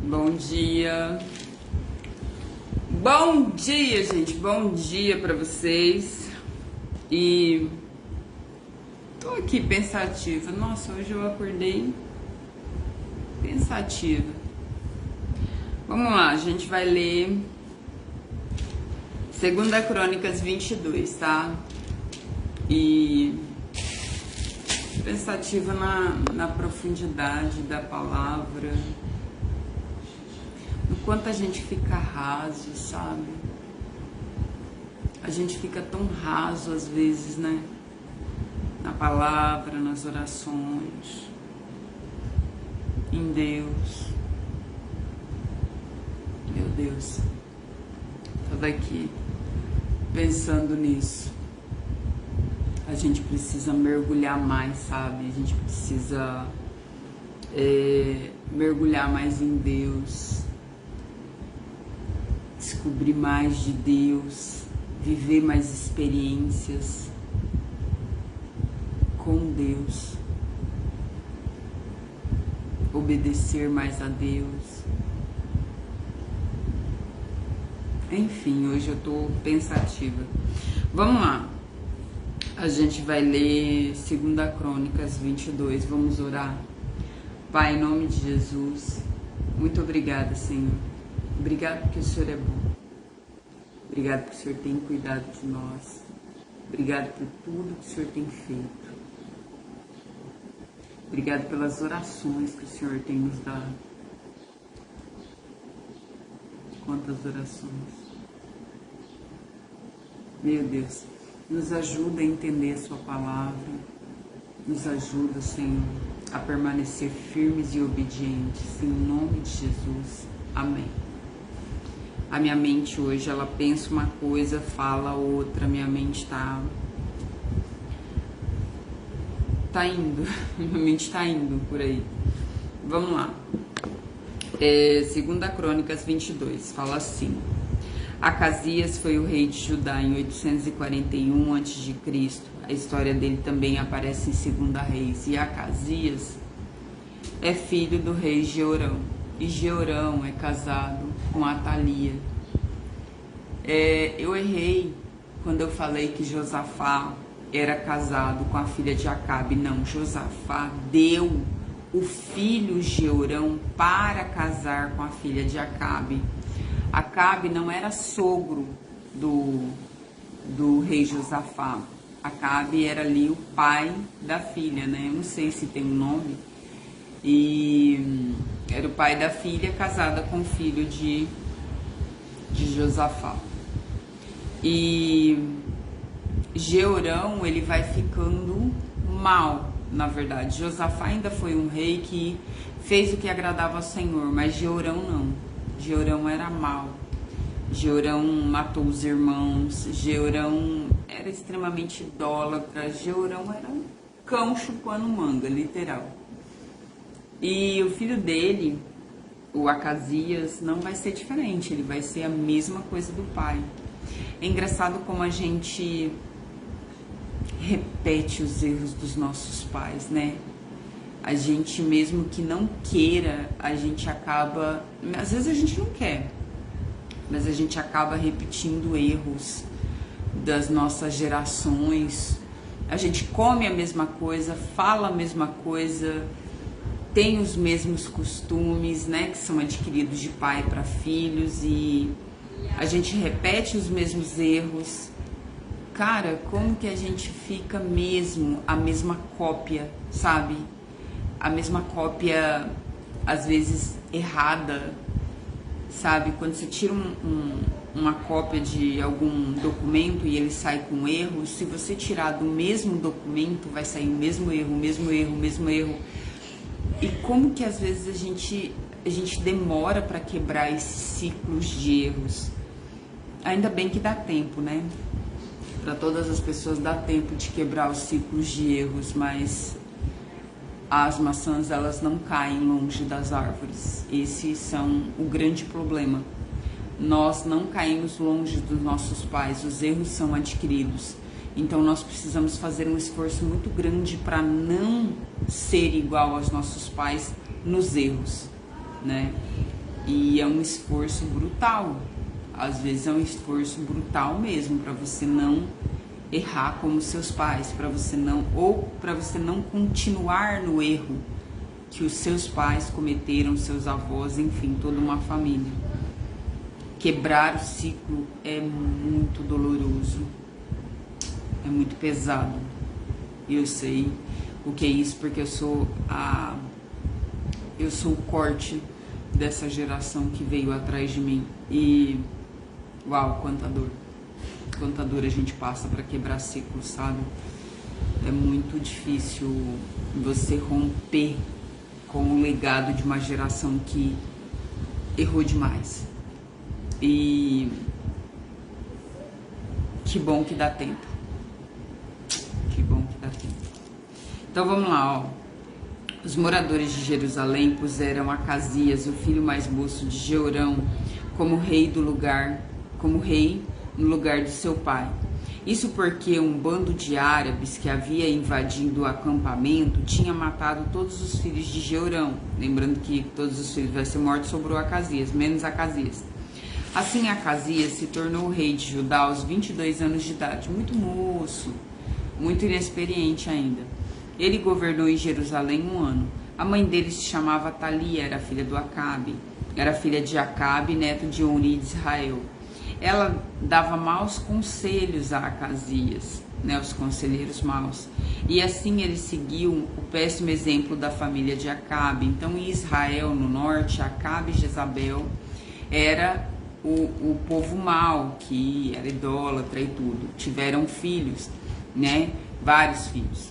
Bom dia. Bom dia, gente. Bom dia pra vocês. E tô aqui pensativa. Nossa, hoje eu acordei pensativa. Vamos lá, a gente vai ler 2 Crônicas 22, tá? E pensativa na profundidade da palavra, no quanto a gente fica raso, sabe? A gente fica tão raso às vezes, né? Na palavra, nas orações, em Deus. Meu Deus, tô daqui pensando nisso. A gente precisa mergulhar mais, sabe? A gente precisa mergulhar mais em Deus, descobrir mais de Deus, viver mais experiências com Deus, obedecer mais a Deus. Enfim, hoje eu tô pensativa. Vamos lá. A gente vai ler 2 Crônicas 22, vamos orar. Pai, em nome de Jesus, muito obrigada, Senhor. Obrigado porque o Senhor é bom. Obrigado porque o Senhor tem cuidado de nós. Obrigado por tudo que o Senhor tem feito. Obrigado pelas orações que o Senhor tem nos dado. Quantas orações. Meu Deus. Nos ajuda a entender a sua palavra, nos ajuda, Senhor, a permanecer firmes e obedientes, em nome de Jesus, amém. A minha mente hoje, ela pensa uma coisa, fala outra, minha mente tá indo, minha mente tá indo por aí. Vamos lá, 2 Crônicas 22, fala assim: Acasias foi o rei de Judá em 841 a.C. A história dele também aparece em 2 Reis. E Acasias é filho do rei Jeorão. E Jeorão é casado com Atalia. Eu errei quando eu falei que Josafá era casado com a filha de Acabe. Não, Josafá deu o filho Jeorão para casar com a filha de Acabe. Acabe não era sogro do rei Josafá. Acabe era ali o pai da filha, né? Eu não sei se tem um nome. E era o pai da filha casada com o filho de Josafá. E Jeorão, ele vai ficando mal, na verdade. Josafá ainda foi um rei que fez o que agradava ao Senhor, mas Jeorão não. Jeorão era mau, Jeorão matou os irmãos, Jeorão era extremamente idólatra, Jeorão era um cão chupando manga, literal. E o filho dele, o Acasias, não vai ser diferente, ele vai ser a mesma coisa do pai. É engraçado como a gente repete os erros dos nossos pais, né? A gente, mesmo que não queira, a gente acaba... Às vezes a gente não quer, mas a gente acaba repetindo erros das nossas gerações. A gente come a mesma coisa, fala a mesma coisa, tem os mesmos costumes, né, que são adquiridos de pai para filhos, e a gente repete os mesmos erros. Cara, como que a gente fica mesmo a mesma cópia, sabe? A mesma cópia, às vezes, errada, sabe? Quando você tira uma cópia de algum documento e ele sai com erro, se você tirar do mesmo documento, vai sair o mesmo erro, o mesmo erro, o mesmo erro. E como que, às vezes, a gente demora para quebrar esses ciclos de erros? Ainda bem que dá tempo, né? Para todas as pessoas dá tempo de quebrar os ciclos de erros, mas... as maçãs, elas não caem longe das árvores. Esse são o grande problema. Nós não caímos longe dos nossos pais, os erros são adquiridos. Então nós precisamos fazer um esforço muito grande para não ser igual aos nossos pais nos erros, né? E é um esforço brutal. Às vezes é um esforço brutal mesmo para você não errar como seus pais, para você não continuar no erro que os seus pais cometeram, seus avós, enfim, toda uma família. Quebrar o ciclo é muito doloroso, é muito pesado. E eu sei o que é isso, porque eu sou o corte dessa geração que veio atrás de mim. E uau, quanta dor a gente passa para quebrar ciclos, sabe? É muito difícil você romper com o legado de uma geração que errou demais. E que bom que dá tempo. Que bom que dá tempo. Então vamos lá, ó. Os moradores de Jerusalém puseram Acasias, o filho mais moço de Jeorão, como rei no lugar de seu pai. Isso porque um bando de árabes que havia invadido o acampamento tinha matado todos os filhos de Jeorão. Lembrando que todos os filhos vai ser mortos, sobrou Acasias, menos Acasias. Assim, Acasias se tornou rei de Judá aos 22 anos de idade, muito moço, muito inexperiente ainda. Ele governou em Jerusalém 1 ano. A mãe dele se chamava Atalia, era filha do Acabe. Era filha de Acabe, neto de Oni de Israel. Ela dava maus conselhos a Acasias, os conselheiros maus. E assim ele seguiu o péssimo exemplo da família de Acabe. Então, em Israel, no norte, Acabe e Jezabel era o povo mau, que era idólatra e tudo. Tiveram filhos, vários filhos.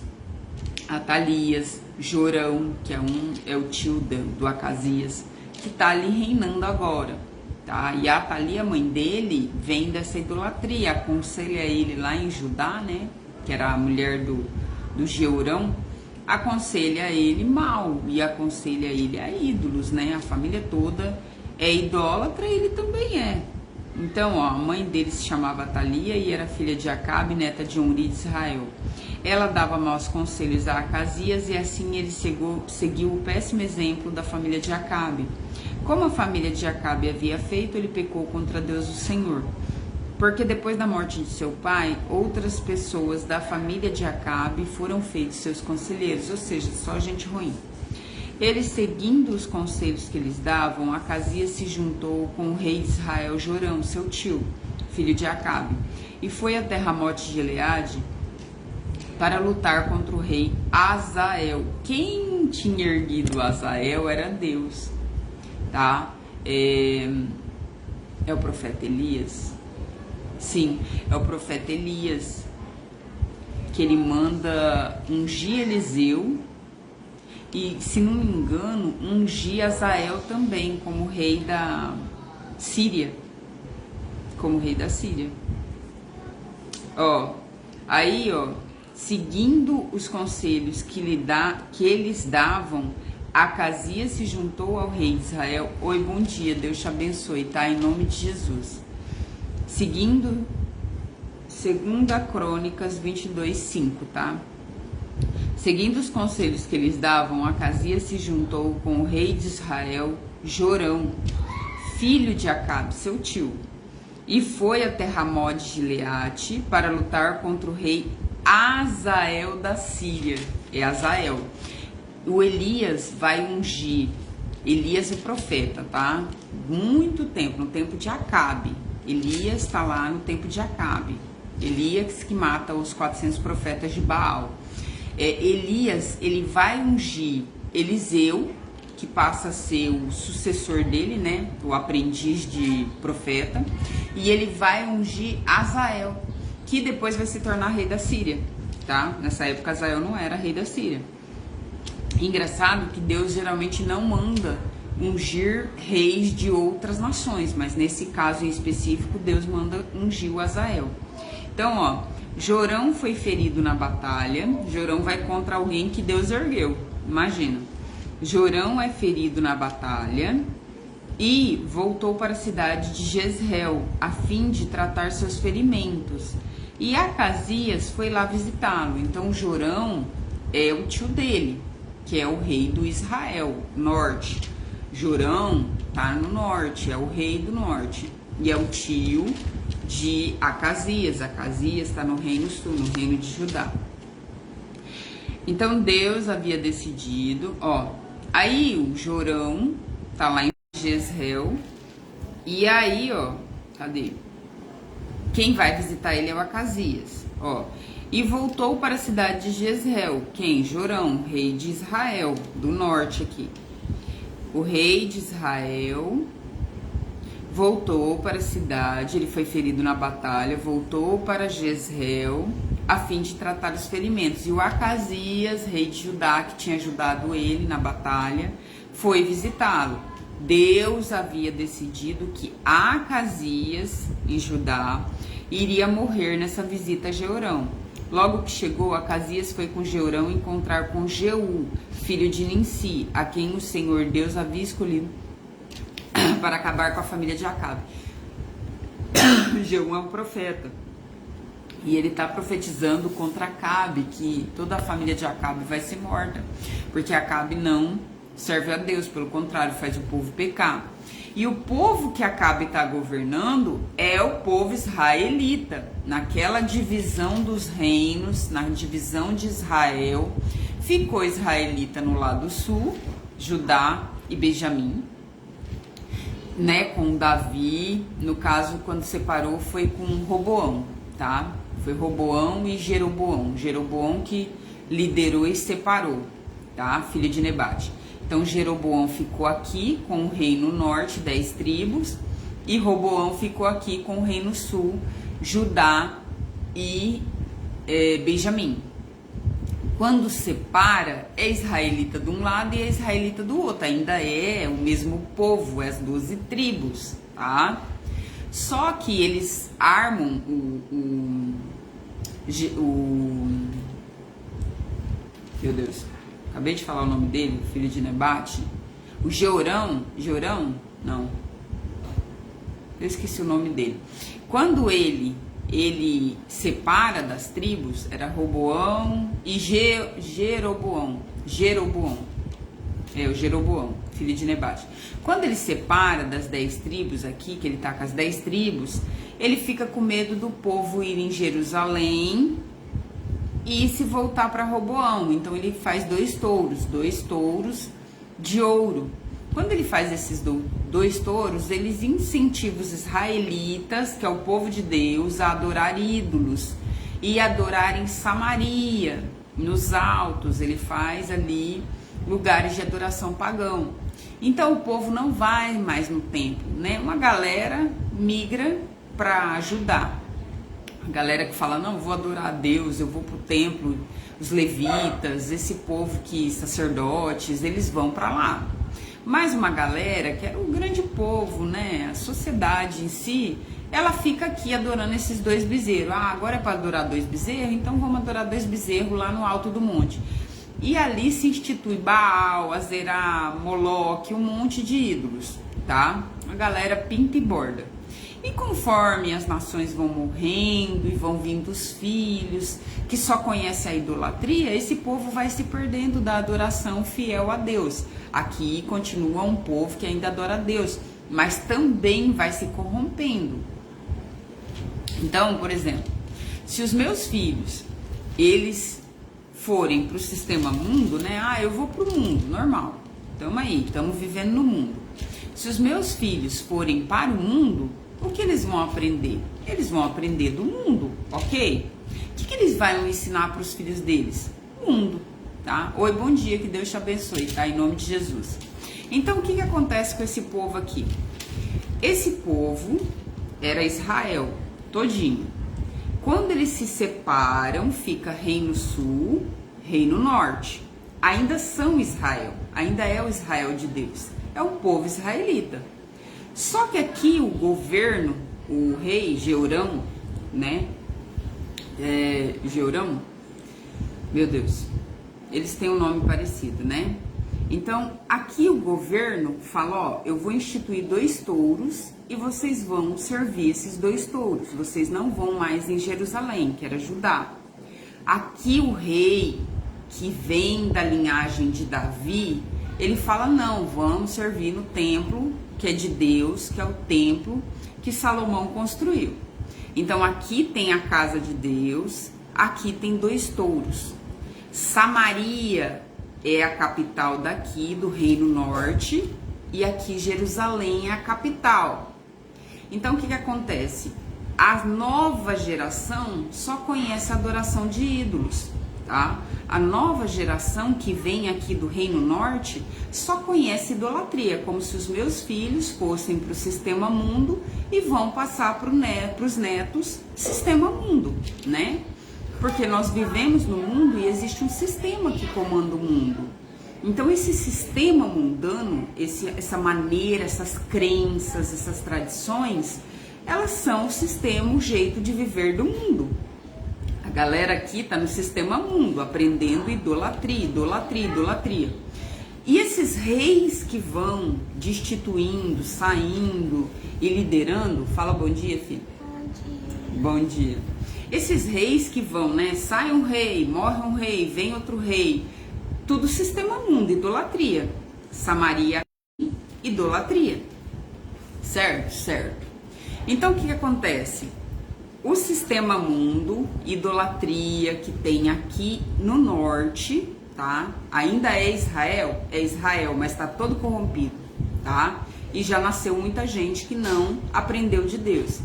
Atalias, Jorão, que é o tio do Acasias, que está ali reinando agora, tá? E a Atalia, mãe dele, vem dessa idolatria, aconselha ele lá em Judá, que era a mulher do Jeorão, aconselha ele mal e aconselha ele a ídolos, A família toda é idólatra e ele também é. Então, ó, a mãe dele se chamava Atalia e era filha de Acabe, neta de Oni de Israel. Ela dava maus conselhos a Acasias e assim ele seguiu o péssimo exemplo da família de Acabe. Como a família de Acabe havia feito, ele pecou contra Deus o Senhor. Porque depois da morte de seu pai, outras pessoas da família de Acabe foram feitos seus conselheiros, ou seja, só gente ruim. Eles, seguindo os conselhos que eles davam, Acasias se juntou com o rei de Israel, Jorão, seu tio, filho de Acabe, e foi até Ramote de Gileade para lutar contra o rei Azael. Quem tinha erguido Azael era Deus, tá? É o profeta Elias. Sim, é o profeta Elias, que ele manda ungir Eliseu e, se não me engano, ungir Azael também como rei da Síria. Seguindo os conselhos que eles davam, Acasias se juntou ao rei de Israel. Oi, bom dia, Deus te abençoe, tá? Em nome de Jesus. Seguindo 2 Crônicas 22:5, tá? Seguindo os conselhos que eles davam, Acasias se juntou com o rei de Israel, Jorão, filho de Acabe, seu tio, e foi até Ramote de Gileade para lutar contra o rei Azael da Síria. É Azael. O Elias vai ungir, Elias é profeta, tá? Muito tempo, no tempo de Acabe. Elias está lá no tempo de Acabe. Elias que mata os 400 profetas de Baal. Elias, ele vai ungir Eliseu, que passa a ser o sucessor dele, o aprendiz de profeta, e ele vai ungir Azael, que depois vai se tornar rei da Síria, tá? Nessa época Azael não era rei da Síria. Engraçado que Deus geralmente não manda ungir reis de outras nações, mas nesse caso em específico Deus manda ungir o Azael. Então, ó, Jorão foi ferido na batalha. Jorão vai contra alguém que Deus ergueu. Imagina. Jorão é ferido na batalha e voltou para a cidade de Jezreel, a fim de tratar seus ferimentos. E Acasias foi lá visitá-lo. Então, Jorão é o tio dele, que é o rei do Israel Norte. Jorão tá no norte, é o rei do norte. E é o tio de Acasias. Acasias está no reino sul, no reino de Judá. Então Deus havia decidido, ó. Aí o Jorão tá lá em Jezreel. E aí, ó, cadê? Quem vai visitar ele é o Acasias, ó. E voltou para a cidade de Jezreel. Quem? Jorão, rei de Israel, do norte aqui. O rei de Israel voltou para a cidade, ele foi ferido na batalha, voltou para Jezreel a fim de tratar os ferimentos. E o Acasias, rei de Judá, que tinha ajudado ele na batalha, foi visitá-lo. Deus havia decidido que Acasias, em Judá, iria morrer nessa visita a Jeorão. Logo que chegou, Acasias foi com Jeorão encontrar com Jeú, filho de Ninsi, a quem o Senhor Deus havia escolhido para acabar com a família de Acabe. Jeú é um profeta. E ele está profetizando contra Acabe, que toda a família de Acabe vai ser morta. Porque Acabe não serve a Deus, pelo contrário, faz o povo pecar. E o povo que Acabe está governando é o povo israelita. Naquela divisão dos reinos, na divisão de Israel, ficou israelita no lado sul, Judá e Benjamim, né, com Davi. No caso, quando separou, foi com Roboão, tá? Foi Roboão e Jeroboão. Jeroboão que liderou e separou, tá? Filho de Nebate. Então, Jeroboão ficou aqui com o reino norte, 10 tribos, e Roboão ficou aqui com o reino sul, Judá e Benjamim. Quando separa, é israelita de um lado e é israelita do outro. Ainda é o mesmo povo, é as 12 tribos, tá? Só que eles armam meu Deus, acabei de falar o nome dele, filho de Nebate. O Jeorão, não, eu esqueci o nome dele. Quando ele separa das tribos, era Roboão e Jeroboão, o Jeroboão, filho de Nebate. Quando ele separa das 10 tribos aqui, que ele tá com as 10 tribos, ele fica com medo do povo ir em Jerusalém e se voltar para Roboão. Então ele faz dois touros de ouro. Quando ele faz esses dois touros, eles incentivam os israelitas, que é o povo de Deus, a adorar ídolos e adorar em Samaria, nos altos. Ele faz ali lugares de adoração pagão. Então o povo não vai mais no templo, né? Uma galera migra para Judá. A galera que fala, não, vou adorar a Deus, eu vou pro templo. Os levitas, esse povo que sacerdotes, eles vão para lá. Mas uma galera que era um grande povo, né? A sociedade em si, ela fica aqui adorando esses 2 bezerros. Ah, agora é para adorar 2 bezerros, então vamos adorar 2 bezerros lá no alto do monte. E ali se institui Baal, Azerá, Moloque, um monte de ídolos, tá? A galera pinta e borda. E conforme as nações vão morrendo e vão vindo os filhos que só conhecem a idolatria, esse povo vai se perdendo da adoração fiel a Deus. Aqui continua um povo que ainda adora a Deus, mas também vai se corrompendo. Então, por exemplo, se os meus filhos, eles forem para o sistema mundo, né? Ah, eu vou para o mundo, normal. Estamos vivendo no mundo. Se os meus filhos forem para o mundo, o que eles vão aprender? Eles vão aprender do mundo, ok? O que eles vão ensinar para os filhos deles? O mundo, tá? Oi, bom dia, que Deus te abençoe, tá? Em nome de Jesus. Então, o que acontece com esse povo aqui? Esse povo era Israel, todinho. Quando eles se separam, fica reino sul, reino norte. Ainda são Israel, ainda é o Israel de Deus. É o povo israelita. Só que aqui o governo, o rei Jeorão, né? Jeorão, meu Deus, eles têm um nome parecido, né? Então, aqui o governo fala, ó, eu vou instituir 2 touros e vocês vão servir esses 2 touros. Vocês não vão mais em Jerusalém, que era Judá. Aqui o rei, que vem da linhagem de Davi, ele fala, não, vamos servir no templo que é de Deus, que é o templo que Salomão construiu. Então aqui tem a casa de Deus, aqui tem 2 touros. Samaria é a capital daqui, do Reino Norte, e aqui Jerusalém é a capital. Então o que acontece? A nova geração só conhece a adoração de ídolos, tá? A nova geração que vem aqui do Reino Norte só conhece idolatria, como se os meus filhos fossem para o sistema mundo e vão passar para os netos sistema mundo, né? Porque nós vivemos no mundo e existe um sistema que comanda o mundo. Então esse sistema mundano, essa maneira, essas crenças, essas tradições, elas são o sistema, o jeito de viver do mundo. A galera aqui tá no sistema mundo, aprendendo idolatria, idolatria, idolatria. E esses reis que vão destituindo, saindo e liderando, fala bom dia, filho. Bom dia. Esses reis que vão, né? Sai um rei, morre um rei, vem outro rei. Tudo sistema mundo, idolatria. Samaria, idolatria. Certo? Certo. Então, o que acontece? O sistema mundo, idolatria que tem aqui no norte, tá? Ainda é Israel, mas tá todo corrompido, tá? E já nasceu muita gente que não aprendeu de Deus.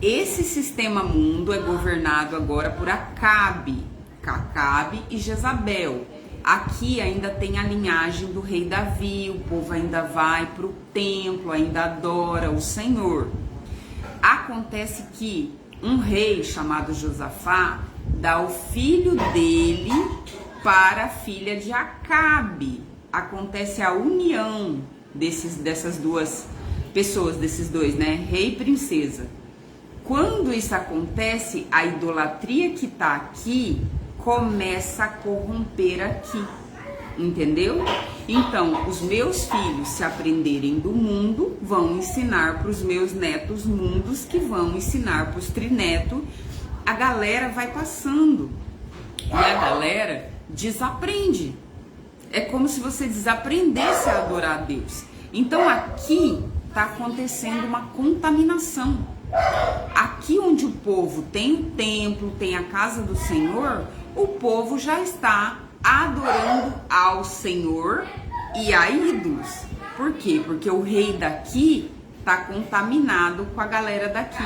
Esse sistema mundo é governado agora por Acabe e Jezabel. Aqui ainda tem a linhagem do rei Davi, o povo ainda vai para o templo, ainda adora o Senhor. Acontece que um rei chamado Josafá dá o filho dele para a filha de Acabe. Acontece a união dessas 2 pessoas, desses 2, né? Rei e princesa. Quando isso acontece, a idolatria que está aqui começa a corromper aqui, entendeu? Então, os meus filhos, se aprenderem do mundo, vão ensinar para os meus netos mundos, que vão ensinar para os trinetos. A galera vai passando e a galera desaprende. É como se você desaprendesse a adorar a Deus. Então, aqui está acontecendo uma contaminação. Aqui onde o povo tem o templo, tem a casa do Senhor, o povo já está adorando ao Senhor e a ídolos. Por quê? Porque o rei daqui está contaminado com a galera daqui.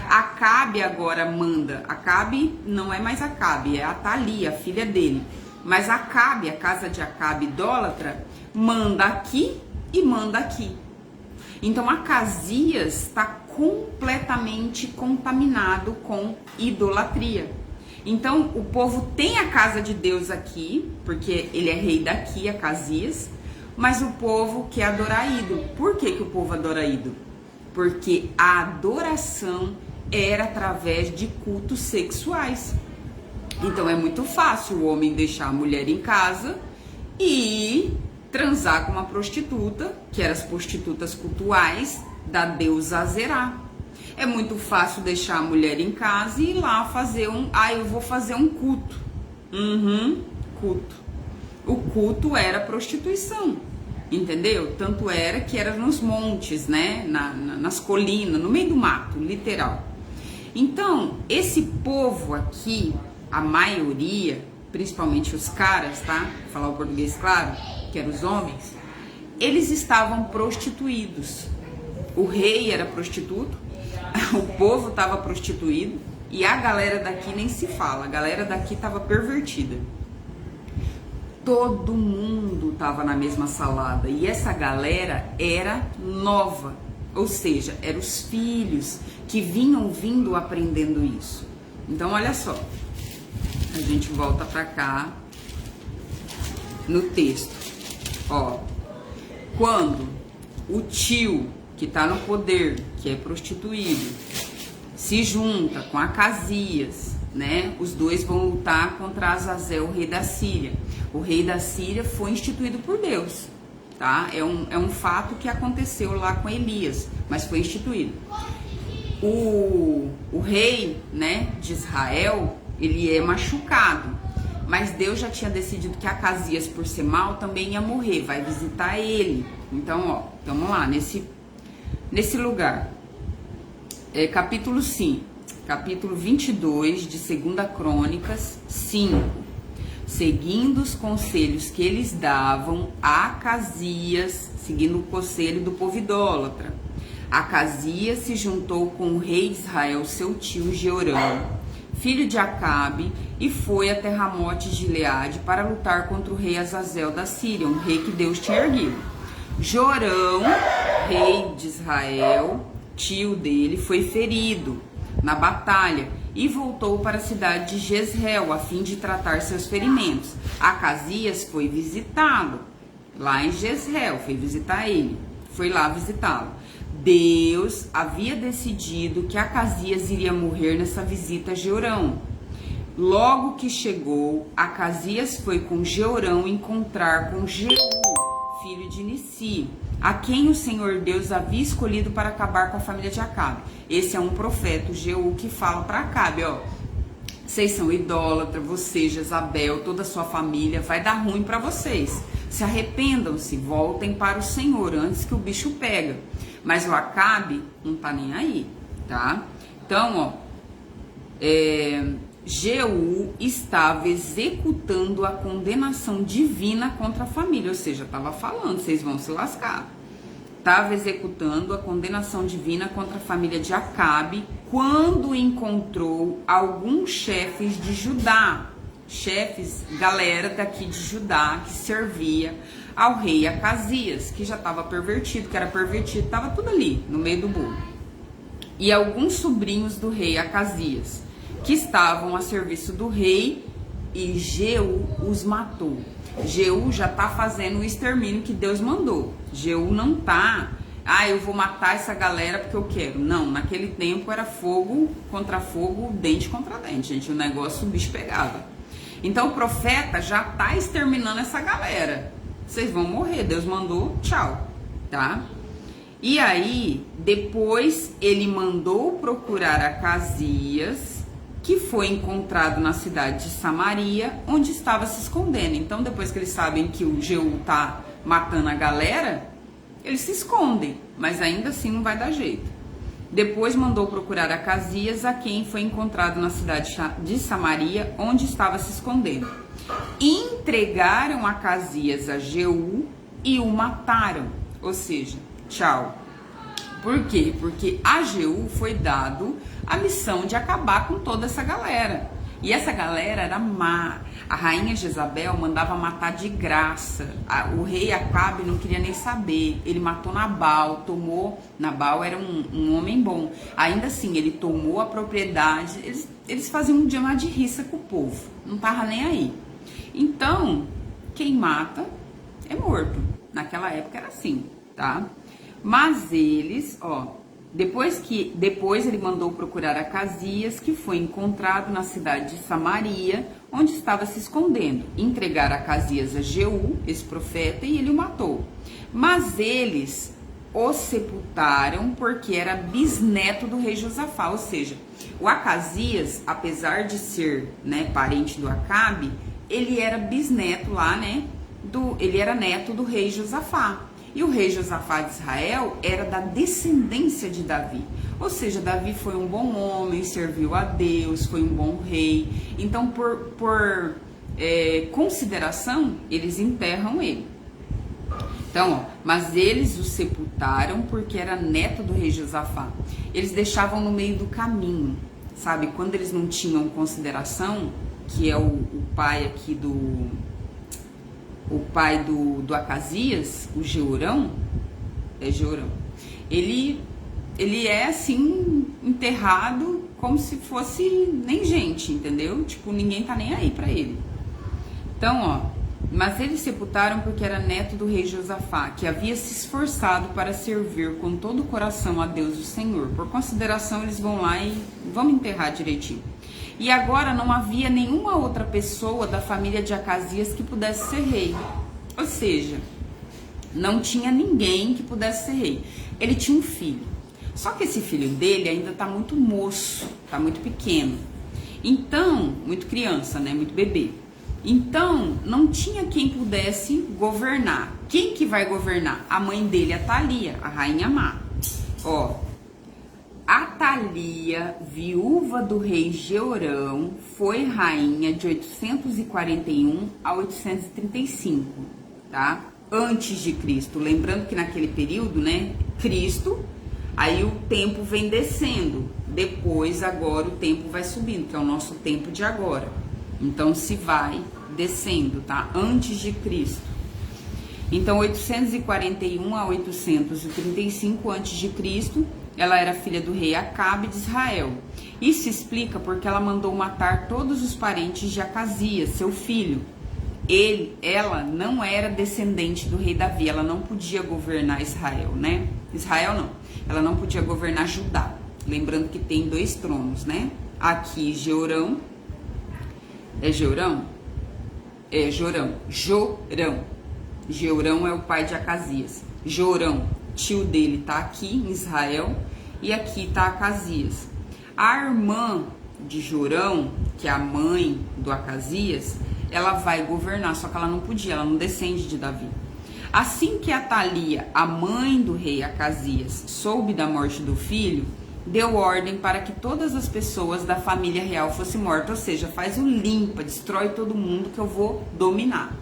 Acabe agora manda. Acabe não é mais Acabe, é Atalia, a filha dele. Mas Acabe, a casa de Acabe idólatra, manda aqui e manda aqui. Então Acasias está completamente contaminado com idolatria. Então o povo tem a casa de Deus aqui, porque ele é rei daqui, Acasias, mas o povo quer adorar ídolo. Por que o povo adora ídolo? Porque a adoração era através de cultos sexuais. Então é muito fácil o homem deixar a mulher em casa e transar com uma prostituta, que eram as prostitutas cultuais da deusa Azerá. É muito fácil deixar a mulher em casa e ir lá fazer eu vou fazer um culto. Culto. O culto era prostituição, entendeu? Tanto era que era nos montes, né? Nas colinas, no meio do mato, literal. Então, esse povo aqui, a maioria, principalmente os caras, tá? Vou falar o português claro, que eram os homens, eles estavam prostituídos. O rei era prostituto, o povo estava prostituído e a galera daqui nem se fala, a galera daqui estava pervertida. Todo mundo estava na mesma salada e essa galera era nova, ou seja, eram os filhos que vinham vindo aprendendo isso. Então olha só, a gente volta para cá no texto, ó, quando o tio que está no poder, que é prostituído, se junta com Acasias, né? Os dois vão lutar contra Azazel, o rei da Síria. O rei da Síria foi instituído por Deus, tá? É um fato que aconteceu lá com Elias, mas foi instituído. O rei, né, de Israel, ele é machucado, Mas Deus já tinha decidido que Acasias, por ser mal, também ia morrer, vai visitar ele. Então, ó, vamos lá, nesse lugar. Capítulo 5, capítulo 22 de 2 Crônicas 5. Seguindo os conselhos que eles davam a Acasias, seguindo o conselho do povo idólatra, Acasias se juntou com o rei de Israel, seu tio Jeorão, filho de Acabe, e foi até Ramote de Gileade para lutar contra o rei Azazel da Síria, um rei que Deus tinha erguido. Jorão, rei de Israel, tio dele, foi ferido na batalha e voltou para a cidade de Jezreel a fim de tratar seus ferimentos. Acasias foi visitá-lo lá em Jezreel, foi visitar ele, foi lá visitá-lo. Deus havia decidido que Acasias iria morrer nessa visita a Jeorão. Logo que chegou, Acasias foi com Jeorão encontrar com Jeú, filho de Nissi, a quem o Senhor Deus havia escolhido para acabar com a família de Acabe. Esse é um profeta, o Jeú, que fala para Acabe, ó, vocês são idólatras, você, Jezabel, toda a sua família, vai dar ruim para vocês. Se arrependam-se, voltem para o Senhor antes que o bicho pega. Mas o Acabe não tá nem aí, tá? Então, ó, Jeú estava executando a condenação divina contra a família, ou seja, estava falando, vocês vão se lascar. Estava executando a condenação divina contra a família de Acabe quando encontrou alguns chefes de Judá, chefes, galera daqui de Judá que servia ao rei Acasias, que já estava pervertido, que era pervertido, estava tudo ali no meio do bolo. E alguns sobrinhos do rei Acasias, que estavam a serviço do rei, e Jeú os matou. Jeú já tá fazendo o extermínio que Deus mandou. Jeú não tá, eu vou matar essa galera porque eu quero. Não, naquele tempo era fogo contra fogo, dente contra dente, gente. O negócio, o bicho pegava. Então o profeta já tá exterminando essa galera. Vocês vão morrer, Deus mandou, tchau, tá? E aí, depois ele mandou procurar Acasias, que foi encontrado na cidade de Samaria, onde estava se escondendo. Então, depois que eles sabem que o Jeú tá matando a galera, eles se escondem, mas ainda assim não vai dar jeito. Depois mandou procurar Acasias, a quem foi encontrado na cidade de Samaria, onde estava se escondendo. Entregaram Acasias a Jeú e o mataram, ou seja, tchau. Por quê? Porque a Jeú foi dado a missão de acabar com toda essa galera. E essa galera era má. A rainha Jezabel mandava matar de graça. O rei Acabe não queria nem saber. Ele matou Nabal, Nabal era um homem bom. Ainda assim, ele tomou a propriedade. Eles faziam um dia de riça com o povo. Não tava nem aí. Então, quem mata é morto. Naquela época era assim, tá? Mas eles, depois ele mandou procurar Acasias, que foi encontrado na cidade de Samaria, onde estava se escondendo. Entregar Acasias a Jeú, esse profeta, e ele o matou. Mas eles o sepultaram porque era bisneto do rei Josafá, ou seja, o Acasias, apesar de ser, parente do Acabe, ele era bisneto lá, ele era neto do rei Josafá. E o rei Josafá de Israel era da descendência de Davi. Ou seja, Davi foi um bom homem, serviu a Deus, foi um bom rei. Então, por consideração, eles enterram ele. Então, mas eles o sepultaram porque era neto do rei Josafá. Eles deixavam no meio do caminho, sabe? Quando eles não tinham consideração, que é o pai aqui do Acasias, o Jeorão, ele é assim, enterrado como se fosse nem gente, entendeu? Tipo, ninguém tá nem aí pra ele. Então, mas eles sepultaram porque era neto do rei Josafá, que havia se esforçado para servir com todo o coração a Deus o Senhor. Por consideração, eles vão lá e vão enterrar direitinho. E agora não havia nenhuma outra pessoa da família de Acasias que pudesse ser rei. Ou seja, não tinha ninguém que pudesse ser rei. Ele tinha um filho. Só que esse filho dele ainda está muito moço, está muito pequeno. Então, muito criança, muito bebê. Então, não tinha quem pudesse governar. Quem que vai governar? A mãe dele, Atalia, a rainha má. Ó, Atalia, viúva do rei Jeorão, foi rainha de 841 a 835, tá? Antes de Cristo. Lembrando que naquele período, né, Cristo, aí o tempo vem descendo. Depois, agora, o tempo vai subindo, que é o nosso tempo de agora. Então, se vai descendo, tá? Antes de Cristo. Então, 841 a 835 antes de Cristo, ela era filha do rei Acabe de Israel. Isso explica porque ela mandou matar todos os parentes de Acasias, seu filho. Ela não era descendente do rei Davi, ela não podia governar Israel, né? Israel não, ela não podia governar Judá. Lembrando que tem 2 tronos, né? Aqui Jeorão, Jeorão. Jeorão é o pai de Acasias. Jorão, tio dele, tá aqui em Israel, e aqui tá Acasias. A irmã de Jorão, que é a mãe do Acasias, ela vai governar, só que ela não podia, ela não descende de Davi. Assim que Atalia, a mãe do rei Acasias, soube da morte do filho, deu ordem para que todas as pessoas da família real fossem mortas, ou seja, faz o limpa, destrói todo mundo que eu vou dominar.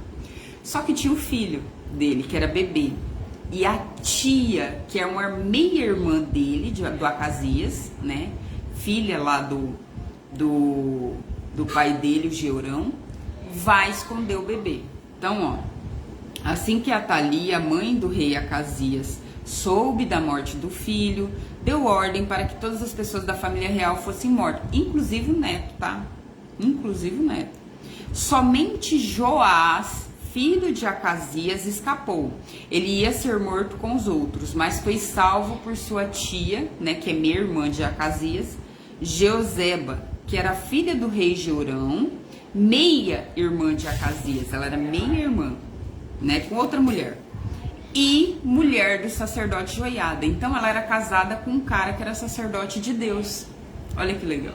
Só que tinha o filho dele, que era bebê, e a tia, que é uma meia-irmã dele, do Acasias, né, filha lá do pai dele, o Jeorão, vai esconder o bebê. Então, ó, assim que Atalia, mãe do rei Acasias, soube da morte do filho, deu ordem para que todas as pessoas da família real fossem mortas, inclusive o neto, tá? Inclusive o neto. Somente Joás, filho de Acasias, escapou. Ele ia ser morto com os outros, mas foi salvo por sua tia, né, que é meia irmã de Acasias, Jeoseba, que era filha do rei Jeorão, meia irmã de Acasias. Ela era meia irmã, né, com outra mulher. E mulher do sacerdote Joiada. Então ela era casada com um cara que era sacerdote de Deus. Olha que legal.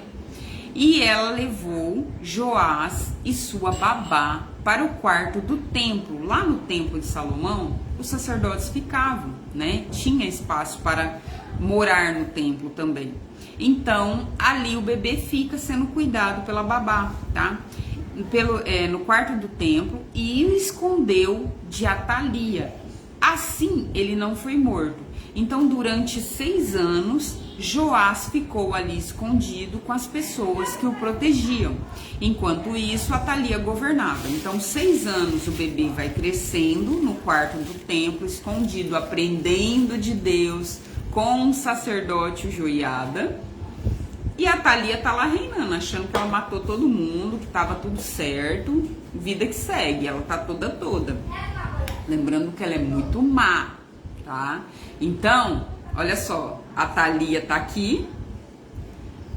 E ela levou Joás e sua babá para o quarto do templo. Lá no templo de Salomão, os sacerdotes ficavam, né? Tinha espaço para morar no templo também. Então, ali o bebê fica sendo cuidado pela babá, tá? No quarto do templo, e o escondeu de Atalia. Assim, ele não foi morto. Então, durante 6 anos, Joás ficou ali escondido com as pessoas que o protegiam. Enquanto isso, Atalia governava. Então, 6 anos o bebê vai crescendo no quarto do templo, escondido, aprendendo de Deus com o sacerdote Joiada. E a Atalia tá lá reinando, achando que ela matou todo mundo, que tava tudo certo. Vida que segue, ela tá toda. Lembrando que ela é muito má, tá? Então, olha só, a Atalia tá aqui,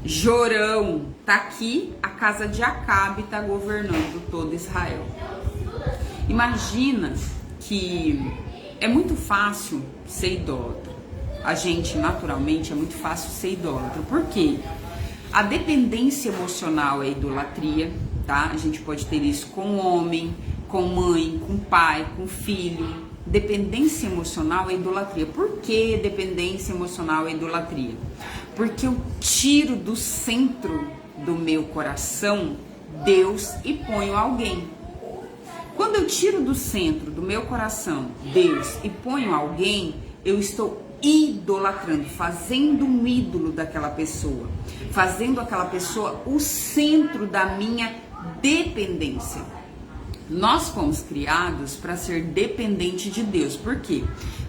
Jorão tá aqui, a casa de Acabe tá governando todo Israel. Imagina que é muito fácil ser idólatra. A gente, naturalmente, é muito fácil ser idólatra. Por quê? A dependência emocional é idolatria, tá? A gente pode ter isso com homem, com mãe, com pai, com filho. Dependência emocional é idolatria. Por que dependência emocional é idolatria? Porque eu tiro do centro do meu coração Deus e ponho alguém. Quando eu tiro do centro do meu coração Deus e ponho alguém, eu estou idolatrando, fazendo um ídolo daquela pessoa, fazendo aquela pessoa o centro da minha dependência. Nós fomos criados para ser dependente de Deus. Por quê?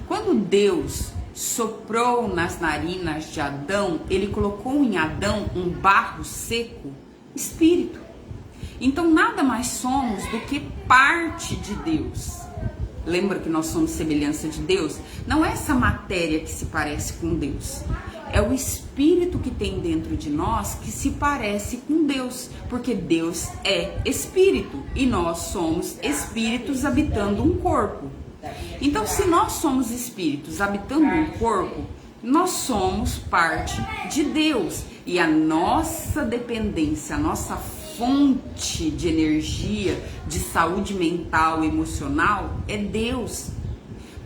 Quando Deus soprou nas narinas de Adão, ele colocou em Adão um barro seco, espírito. Então nada mais somos do que parte de Deus. Lembra que nós somos semelhança de Deus? Não é essa matéria que se parece com Deus. É o espírito que tem dentro de nós que se parece com Deus, porque Deus é espírito e nós somos espíritos habitando um corpo. Então, se nós somos espíritos habitando um corpo, nós somos parte de Deus, e a nossa dependência, a nossa fonte de energia, de saúde mental, emocional, é Deus.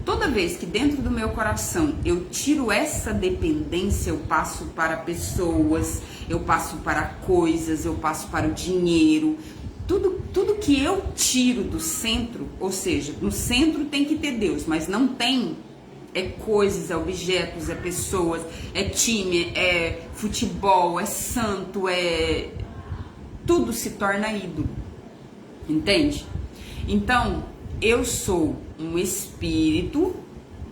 Toda vez que dentro do meu coração eu tiro essa dependência, eu passo para pessoas, eu passo para coisas, eu passo para o dinheiro, tudo que eu tiro do centro, ou seja, no centro tem que ter Deus, mas não tem, é coisas, é objetos, é pessoas, é time, é futebol, é santo, tudo se torna ídolo, entende? Então, eu sou um espírito,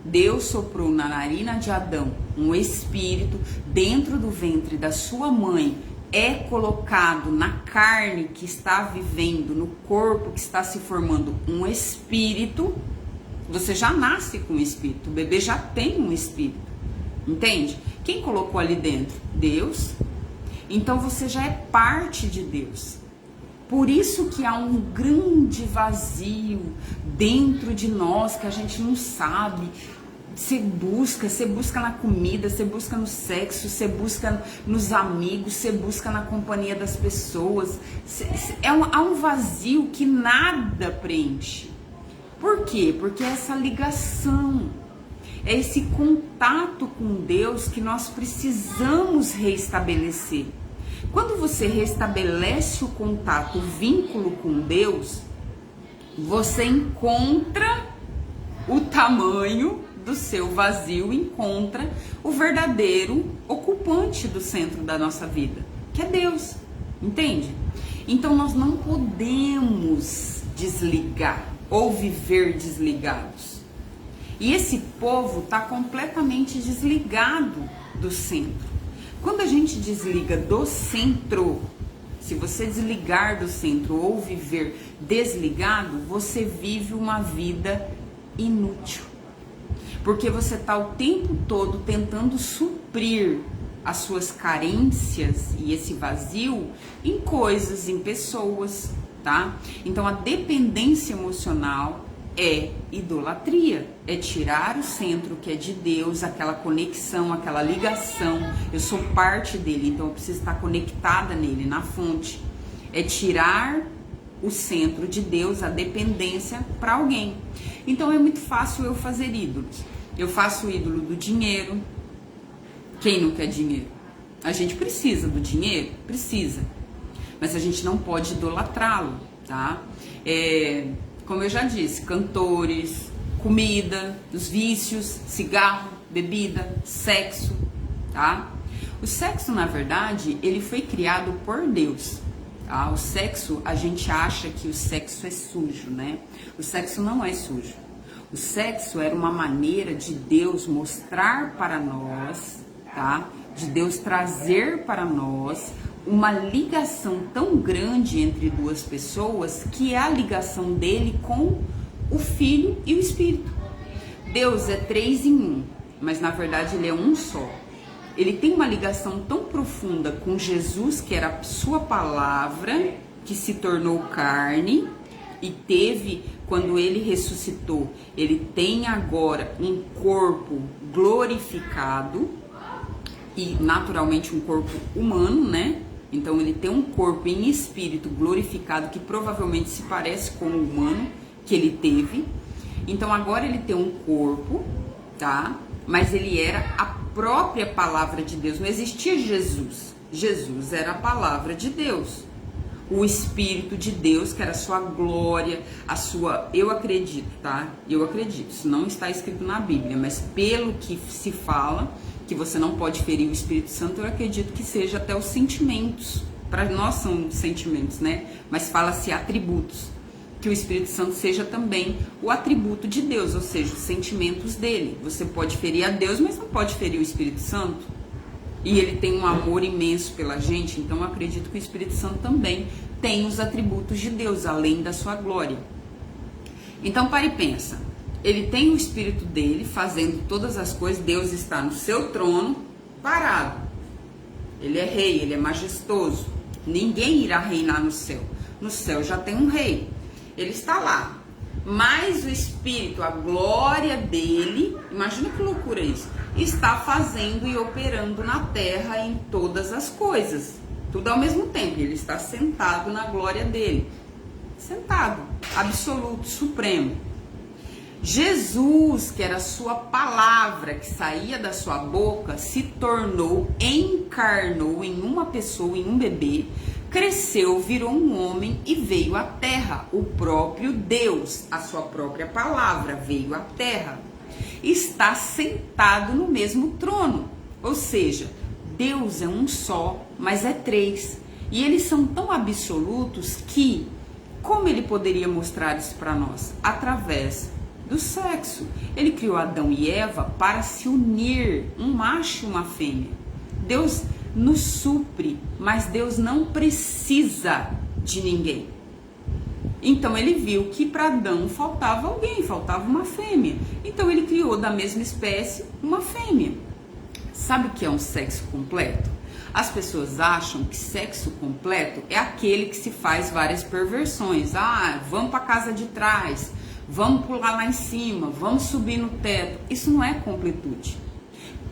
Deus soprou na narina de Adão um espírito, dentro do ventre da sua mãe é colocado na carne que está vivendo, no corpo que está se formando um espírito. Você já nasce com um espírito, o bebê já tem um espírito, entende? Quem colocou ali dentro? Deus. Então você já é parte de Deus. Por isso que há um grande vazio dentro de nós que a gente não sabe. Você busca na comida, você busca no sexo, você busca nos amigos, você busca na companhia das pessoas. Há um vazio que nada preenche. Por quê? Porque é essa ligação, é esse contato com Deus que nós precisamos reestabelecer. Quando você restabelece o contato, o vínculo com Deus, você encontra o tamanho do seu vazio, encontra o verdadeiro ocupante do centro da nossa vida, que é Deus, entende? Então nós não podemos desligar ou viver desligados. E esse povo está completamente desligado do centro. Quando a gente desliga do centro, se você desligar do centro ou viver desligado, você vive uma vida inútil. Porque você está o tempo todo tentando suprir as suas carências e esse vazio em coisas, em pessoas, tá? Então a dependência emocional é idolatria, é tirar o centro que é de Deus, aquela conexão, aquela ligação. Eu sou parte dele, então eu preciso estar conectada nele, na fonte. É tirar o centro de Deus, a dependência para alguém. Então é muito fácil eu fazer ídolos. Eu faço o ídolo do dinheiro. Quem não quer dinheiro? A gente precisa do dinheiro? Precisa. Mas a gente não pode idolatrá-lo, tá? Como eu já disse, cantores, comida, os vícios, cigarro, bebida, sexo, tá? O sexo, na verdade, ele foi criado por Deus, tá? O sexo, a gente acha que o sexo é sujo, né? O sexo não é sujo. O sexo era uma maneira de Deus mostrar para nós, tá? De Deus trazer para nós uma ligação tão grande entre duas pessoas, que é a ligação dele com o Filho e o Espírito. Deus é 3 em 1, mas na verdade ele é um só. Ele tem uma ligação tão profunda com Jesus, que era a sua palavra, que se tornou carne, e teve, quando ele ressuscitou, ele tem agora um corpo glorificado, e naturalmente um corpo humano, né? Então ele tem um corpo em espírito glorificado que provavelmente se parece com o humano que ele teve. Então agora ele tem um corpo, tá? Mas ele era a própria palavra de Deus. Não existia Jesus. Jesus era a palavra de Deus. O Espírito de Deus, que era a sua glória, a sua... Eu acredito, tá? Eu acredito. Isso não está escrito na Bíblia, mas pelo que se fala, que você não pode ferir o Espírito Santo, eu acredito que seja até os sentimentos. Para nós são sentimentos, né? Mas fala-se atributos. Que o Espírito Santo seja também o atributo de Deus, ou seja, os sentimentos dele. Você pode ferir a Deus, mas não pode ferir o Espírito Santo. E ele tem um amor imenso pela gente, então eu acredito que o Espírito Santo também tem os atributos de Deus, além da sua glória. Então, para e pensa. Ele tem o Espírito dele fazendo todas as coisas, Deus está no seu trono, parado. Ele é rei, ele é majestoso. Ninguém irá reinar no céu. No céu já tem um rei. Ele está lá. Mas o Espírito, a glória dele, imagina que loucura isso, está fazendo e operando na terra em todas as coisas. Tudo ao mesmo tempo. Ele está sentado na glória dele. Sentado, absoluto, supremo. Jesus, que era a sua palavra que saía da sua boca, se tornou, encarnou em uma pessoa, em um bebê, cresceu, virou um homem e veio à terra. O próprio Deus, a sua própria palavra, veio à terra. Está sentado no mesmo trono. Ou seja, Deus é um só, mas é três. E eles são tão absolutos que, como ele poderia mostrar isso para nós? Através do sexo. Ele criou Adão e Eva para se unir, um macho e uma fêmea. Deus nos supre, mas Deus não precisa de ninguém. Então ele viu que para Adão faltava alguém, faltava uma fêmea. Então ele criou da mesma espécie uma fêmea. Sabe o que é um sexo completo? As pessoas acham que sexo completo é aquele que se faz várias perversões. Ah, vamos para a casa de trás, vamos pular lá em cima, vamos subir no teto. Isso não é completude.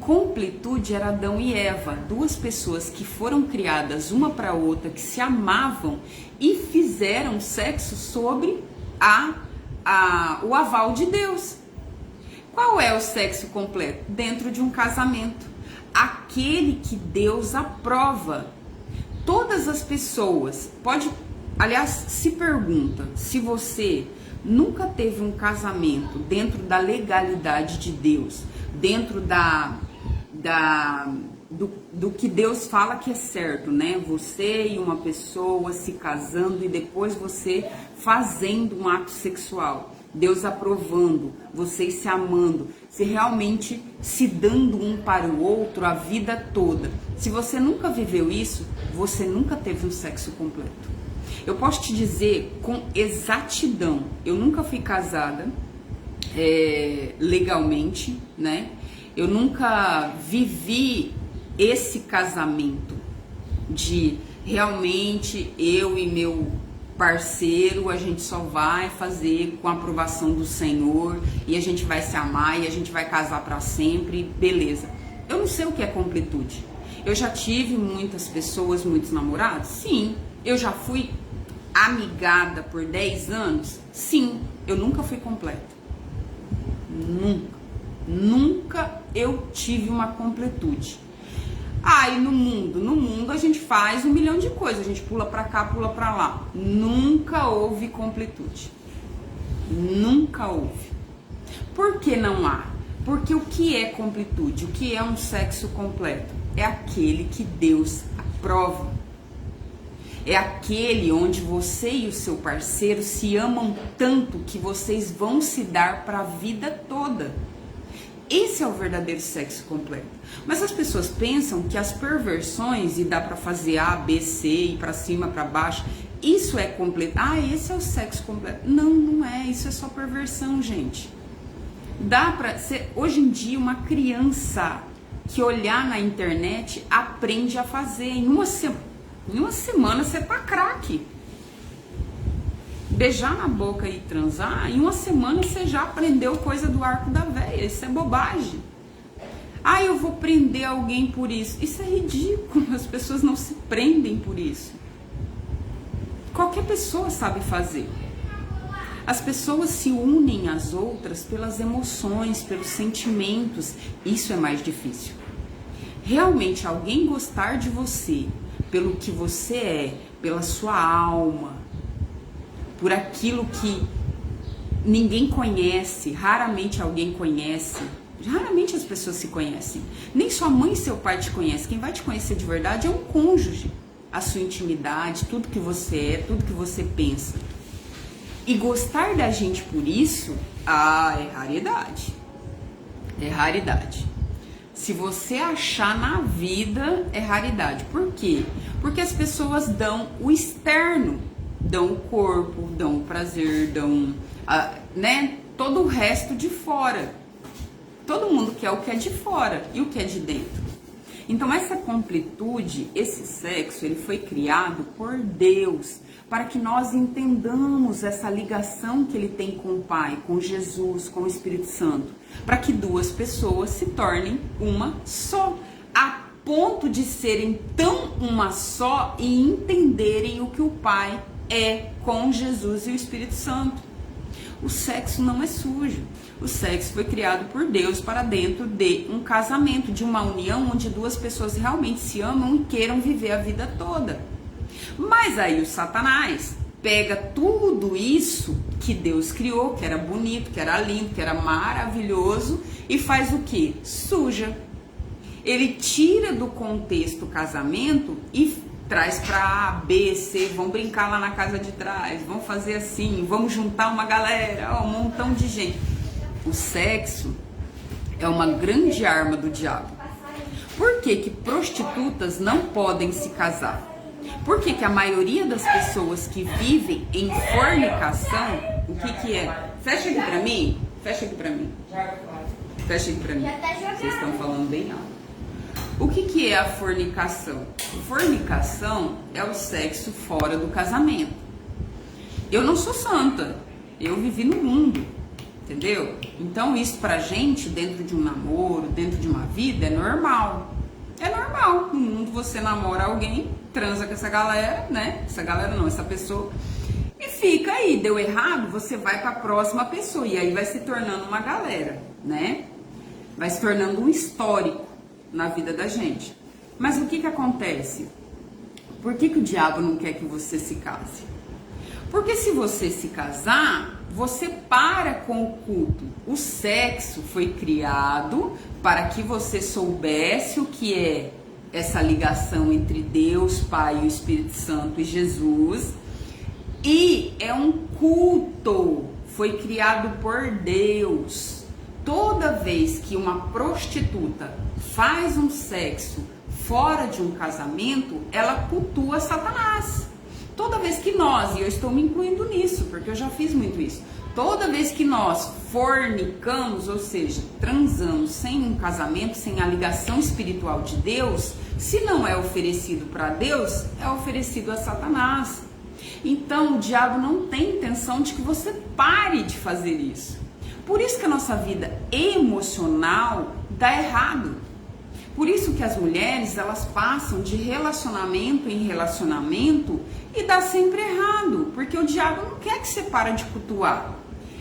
Completude era Adão e Eva, duas pessoas que foram criadas uma para outra, que se amavam e fizeram sexo sobre o aval de Deus. Qual é o sexo completo? Dentro de um casamento. Aquele que Deus aprova. Todas as pessoas, aliás, se pergunta se você nunca teve um casamento dentro da legalidade de Deus, dentro do que Deus fala que é certo, né? Você e uma pessoa se casando e depois você fazendo um ato sexual. Deus aprovando, vocês se amando, se realmente se dando um para o outro a vida toda. Se você nunca viveu isso, você nunca teve um sexo completo. Eu posso te dizer com exatidão, eu nunca fui casada legalmente, né? Eu nunca vivi esse casamento de realmente eu e meu parceiro, a gente só vai fazer com a aprovação do Senhor e a gente vai se amar e a gente vai casar para sempre, beleza. Eu não sei o que é completude. Eu já tive muitas pessoas, muitos namorados? Sim. Eu já fui amigada por 10 anos? Sim. Eu nunca fui completa. Nunca eu tive uma completude. E no mundo a gente faz 1 milhão de coisas, a gente pula pra cá, pula pra lá. Nunca houve completude. Nunca houve. Por que não há? Porque o que é completude? O que é um sexo completo? É aquele que Deus aprova. É aquele onde você e o seu parceiro se amam tanto que vocês vão se dar para a vida toda. Esse é o verdadeiro sexo completo. Mas as pessoas pensam que as perversões, e dá para fazer A, B, C, ir para cima, para baixo, isso é completo. Esse é o sexo completo. Não, não é. Isso é só perversão, gente. Dá para ser, hoje em dia, uma criança que olhar na internet aprende a fazer. Em uma semana você tá craque. Beijar na boca e transar, em uma semana você já aprendeu coisa do arco da véia. Isso é bobagem. Eu vou prender alguém por isso. Isso é ridículo. As pessoas não se prendem por isso. Qualquer pessoa sabe fazer. As pessoas se unem às outras pelas emoções, pelos sentimentos. Isso é mais difícil. Realmente alguém gostar de você pelo que você é, pela sua alma, por aquilo que ninguém conhece, raramente alguém conhece, raramente as pessoas se conhecem. Nem sua mãe e seu pai te conhecem. Quem vai te conhecer de verdade é um cônjuge. A sua intimidade, tudo que você é, tudo que você pensa. E gostar da gente por isso, é raridade. É raridade. Se você achar na vida, é raridade. Por quê? Porque as pessoas dão o externo. Dão o corpo, dão o prazer, dão todo o resto de fora. Todo mundo quer o que é de fora e o que é de dentro. Então essa completude, esse sexo, ele foi criado por Deus para que nós entendamos essa ligação que ele tem com o Pai, com Jesus, com o Espírito Santo, para que duas pessoas se tornem uma só. A ponto de serem tão uma só e entenderem o que o Pai é com Jesus e o Espírito Santo. O sexo não é sujo. O sexo foi criado por Deus para dentro de um casamento, de uma união onde duas pessoas realmente se amam e queiram viver a vida toda. Mas aí o Satanás pega tudo isso que Deus criou, que era bonito, que era lindo, que era maravilhoso, e faz o quê? Suja. Ele tira do contexto o casamento e traz para A, B, C, vão brincar lá na casa de trás, vão fazer assim, vamos juntar uma galera, um montão de gente. O sexo é uma grande arma do diabo. Por que que prostitutas não podem se casar? Por que que a maioria das pessoas que vivem em fornicação, o que que é? Fecha aqui pra mim, fecha aqui pra mim. Fecha aqui pra mim. Vocês estão falando bem alto. O que que é a fornicação? Fornicação é o sexo fora do casamento. Eu não sou santa, eu vivi no mundo, entendeu? Então isso pra gente, dentro de um namoro, dentro de uma vida, é normal. É normal, no mundo você namora alguém, transa com essa galera, né? Essa galera não, essa pessoa. E fica aí, deu errado, você vai pra próxima pessoa. E aí vai se tornando uma galera, né? Vai se tornando um histórico na vida da gente. Mas o que que acontece? Por que que o diabo não quer que você se case? Porque se você se casar, você para com o culto. O sexo foi criado para que você soubesse o que é essa ligação entre Deus, Pai, o Espírito Santo e Jesus. E é um culto, foi criado por Deus. Toda vez que uma prostituta faz um sexo fora de um casamento, ela cultua Satanás. Toda vez que nós, e eu estou me incluindo nisso, porque eu já fiz muito isso, toda vez que nós fornicamos, ou seja, transamos sem um casamento, sem a ligação espiritual de Deus, se não é oferecido para Deus, é oferecido a Satanás. Então o diabo não tem intenção de que você pare de fazer isso. Por isso que a nossa vida emocional dá errado. Por isso que as mulheres, elas passam de relacionamento em relacionamento e dá sempre errado, porque o diabo não quer que você pare de cultuar.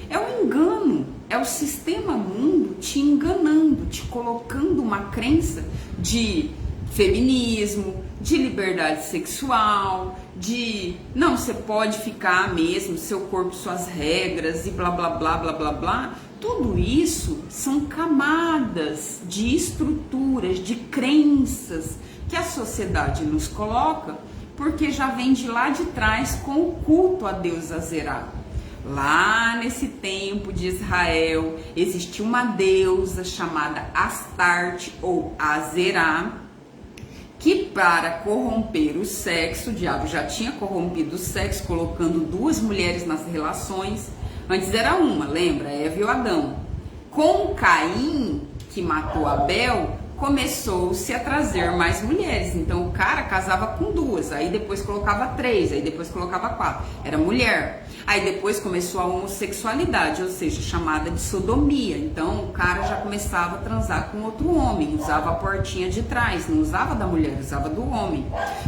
É um engano, é o sistema mundo te enganando, te colocando uma crença de feminismo, de liberdade sexual, de não, você pode ficar mesmo, seu corpo, suas regras e blá blá blá blá blá blá. Tudo isso são camadas de estruturas, de crenças que a sociedade nos coloca, porque já vem de lá de trás com o culto a Deus Azerá. Lá nesse tempo de Israel, existia uma deusa chamada Astarte ou Azerá, que para corromper o sexo, o diabo já tinha corrompido o sexo, colocando duas mulheres nas relações. Antes era uma, lembra? Eva e o Adão. Com Caim, que matou Abel, começou-se a trazer mais mulheres. Então o cara casava com duas, aí depois colocava três, aí depois colocava quatro. Era mulher. Aí depois começou a homossexualidade, ou seja, chamada de sodomia. Então o cara já começava a transar com outro homem, usava a portinha de trás, não usava da mulher, usava do homem.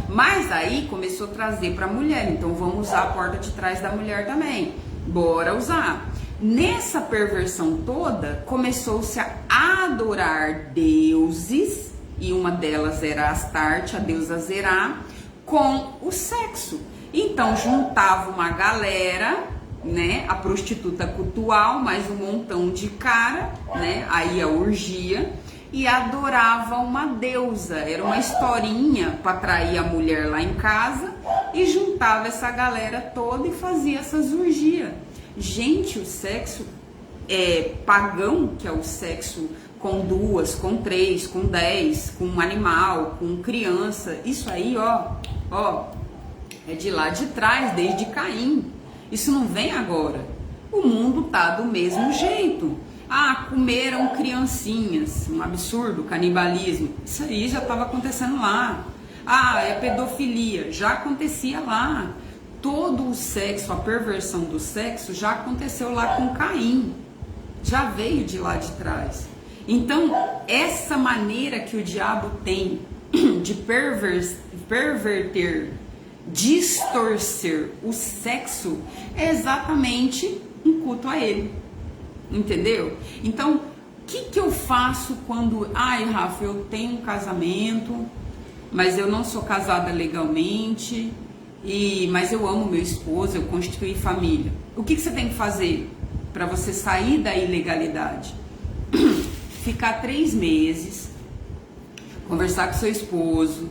Mas aí começou a trazer para a mulher, então vamos usar a porta de trás da mulher também. Bora usar. Nessa perversão toda, começou-se a adorar deuses, e uma delas era Astarte, a deusa Zerá, com o sexo. Então juntava uma galera, né, a prostituta cultual, mais um montão de cara, né, aí a orgia, e adorava uma deusa. Era uma historinha para atrair a mulher lá em casa, e juntava essa galera toda e fazia essas orgias. Gente, o sexo pagão, que é o sexo com duas, com três, com 10, com um animal, com criança, isso aí, ó, é de lá de trás, desde Caim. Isso não vem agora. O mundo tá do mesmo jeito. Ah, comeram criancinhas, um absurdo, canibalismo. Isso aí já estava acontecendo lá. Ah, é pedofilia, já acontecia lá. Todo o sexo, a perversão do sexo já aconteceu lá com Caim. Já veio de lá de trás. Então, essa maneira que o diabo tem de perverter, distorcer o sexo é exatamente um culto a ele, entendeu? Então, o que eu faço quando, ai, Rafa, eu tenho um casamento, mas eu não sou casada legalmente, mas eu amo meu esposo, eu constituí família. O que você tem que fazer para você sair da ilegalidade? Ficar 3 meses, conversar com seu esposo,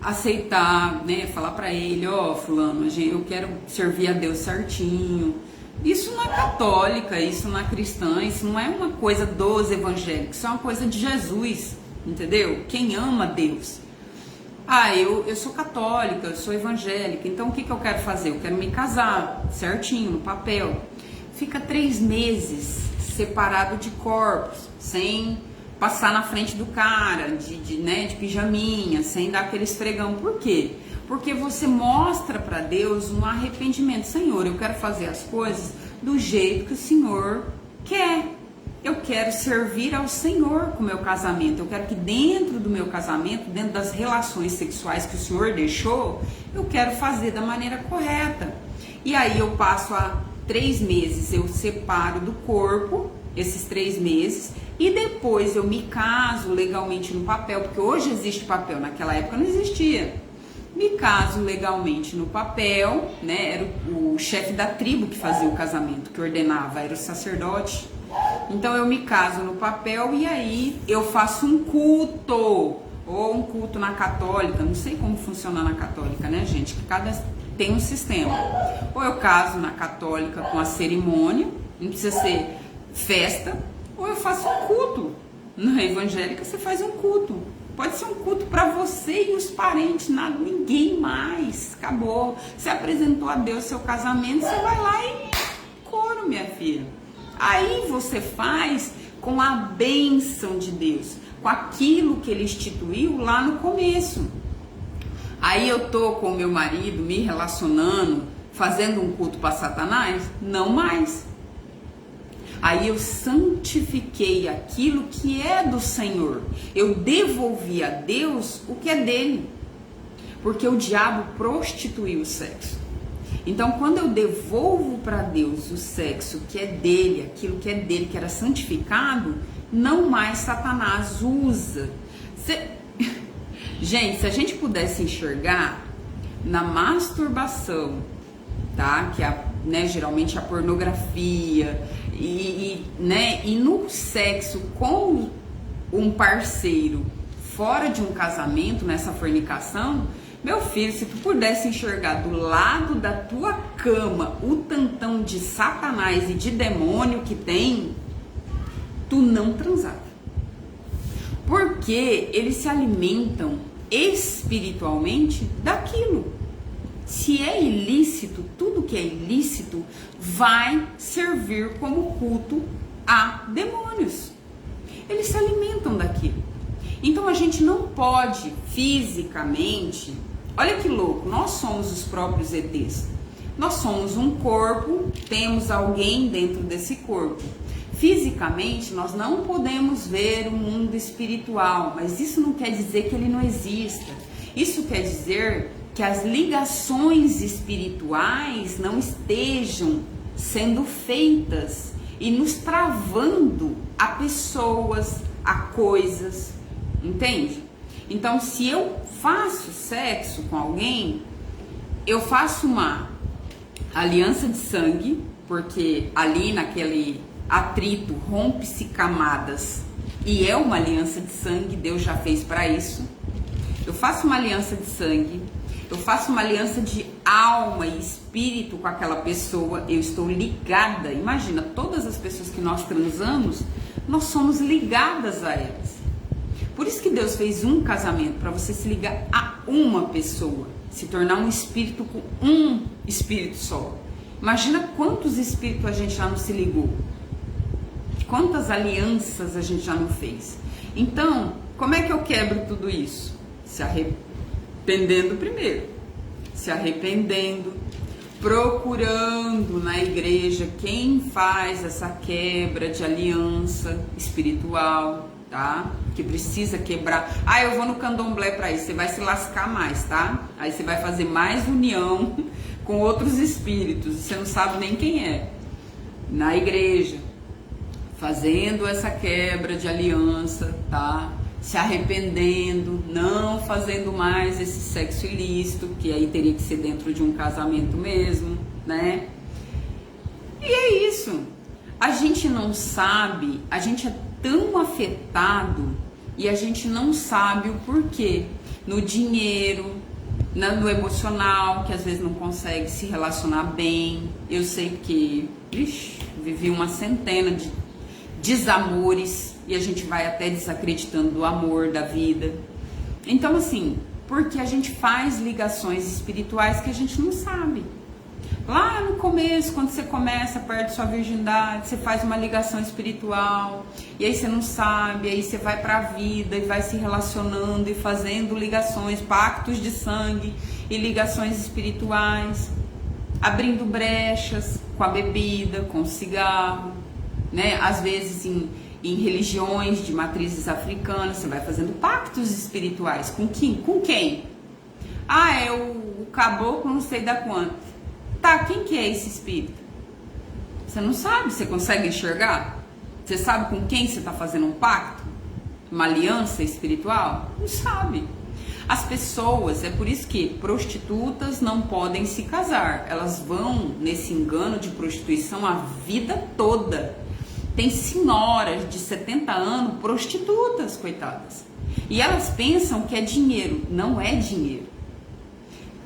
aceitar, né, falar para ele, ó, fulano, eu quero servir a Deus certinho. Isso não é católica, isso não é cristã, isso não é uma coisa dos evangélicos, isso é uma coisa de Jesus, entendeu? Quem ama Deus. Ah, eu sou católica, eu sou evangélica, então o que eu quero fazer? Eu quero me casar, certinho, no papel. Fica 3 meses separado de corpos, sem passar na frente do cara, de pijaminha, sem dar aquele esfregão. Por quê? Porque você mostra para Deus um arrependimento. Senhor, eu quero fazer as coisas do jeito que o Senhor quer. Eu quero servir ao Senhor com o meu casamento. Eu quero que dentro do meu casamento, dentro das relações sexuais que o Senhor deixou, eu quero fazer da maneira correta. E aí eu passo a 3 meses, eu separo do corpo esses 3 meses e depois eu me caso legalmente no papel, porque hoje existe papel, naquela época não existia. Me caso legalmente no papel, né? Era o chefe da tribo que fazia o casamento, que ordenava, era o sacerdote. Então eu me caso no papel e aí eu faço um culto, ou um culto na católica, não sei como funciona na católica, né, gente? Que cada tem um sistema. Ou eu caso na católica com a cerimônia, não precisa ser festa, ou eu faço um culto. Na evangélica você faz um culto. Pode ser um culto para você e os parentes, nada, ninguém mais. Acabou. Você apresentou a Deus seu casamento, você vai lá e coro, minha filha. Aí você faz com a bênção de Deus, com aquilo que ele instituiu lá no começo. Aí eu tô com o meu marido me relacionando, fazendo um culto para Satanás? Não mais. Aí eu santifiquei aquilo que é do Senhor. Eu devolvi a Deus o que é dele. Porque o diabo prostituiu o sexo. Então, quando eu devolvo para Deus o sexo que é dele, aquilo que é dele, que era santificado, não mais Satanás usa. Gente, se a gente pudesse enxergar na masturbação, tá? Que é, né, geralmente a pornografia, e no sexo com um parceiro fora de um casamento, nessa fornicação, meu filho, se tu pudesse enxergar do lado da tua cama o tantão de Satanás e de demônio que tem, tu não transava. Porque eles se alimentam espiritualmente daquilo. Se é ilícito, tudo que é ilícito vai servir como culto a demônios. Eles se alimentam daquilo. Então a gente não pode fisicamente, olha que louco, nós somos os próprios ETs. Nós somos um corpo, temos alguém dentro desse corpo. Fisicamente nós não podemos ver o mundo espiritual, mas isso não quer dizer que ele não exista. Isso quer dizer que as ligações espirituais não estejam sendo feitas e nos travando a pessoas, a coisas, entende? Então, se eu faço sexo com alguém, eu faço uma aliança de sangue, porque ali naquele atrito rompe-se camadas e é uma aliança de sangue, Deus já fez para isso. Eu faço uma aliança de sangue, eu faço uma aliança de alma e espírito com aquela pessoa, eu estou ligada. Imagina, todas as pessoas que nós transamos, nós somos ligadas a elas. Por isso que Deus fez um casamento, para você se ligar a uma pessoa, se tornar um espírito com um espírito só. Imagina quantos espíritos a gente já não se ligou, quantas alianças a gente já não fez. Então, como é que eu quebro tudo isso? Se arrependendo primeiro, se arrependendo, procurando na igreja quem faz essa quebra de aliança espiritual, tá? Que precisa quebrar. Ah, eu vou no candomblé pra isso. Você vai se lascar mais, tá? Aí você vai fazer mais união com outros espíritos. Você não sabe nem quem é. Na igreja, fazendo essa quebra de aliança, tá? Se arrependendo, não fazendo mais esse sexo ilícito, que aí teria que ser dentro de um casamento mesmo, né? E é isso. A gente não sabe, a gente é tão afetado e a gente não sabe o porquê. No dinheiro, no emocional, que às vezes não consegue se relacionar bem. Eu sei que vivi uma centena de desamores e a gente vai até desacreditando do amor, da vida. Então, assim, porque a gente faz ligações espirituais que a gente não sabe. Lá no começo, quando você começa, perde sua virgindade, você faz uma ligação espiritual, e aí você não sabe, aí você vai pra vida e vai se relacionando e fazendo ligações, pactos de sangue e ligações espirituais, abrindo brechas com a bebida, com o cigarro, né? Às vezes em religiões de matrizes africanas, você vai fazendo pactos espirituais. Com quem? Com quem? Ah, é o caboclo não sei da quanto. Tá, quem que é esse espírito? Você não sabe, você consegue enxergar? Você sabe com quem você está fazendo um pacto? Uma aliança espiritual? Não sabe. As pessoas, é por isso que prostitutas não podem se casar. Elas vão nesse engano de prostituição a vida toda. Tem senhoras de 70 anos prostitutas, coitadas. E elas pensam que é dinheiro. Não é dinheiro.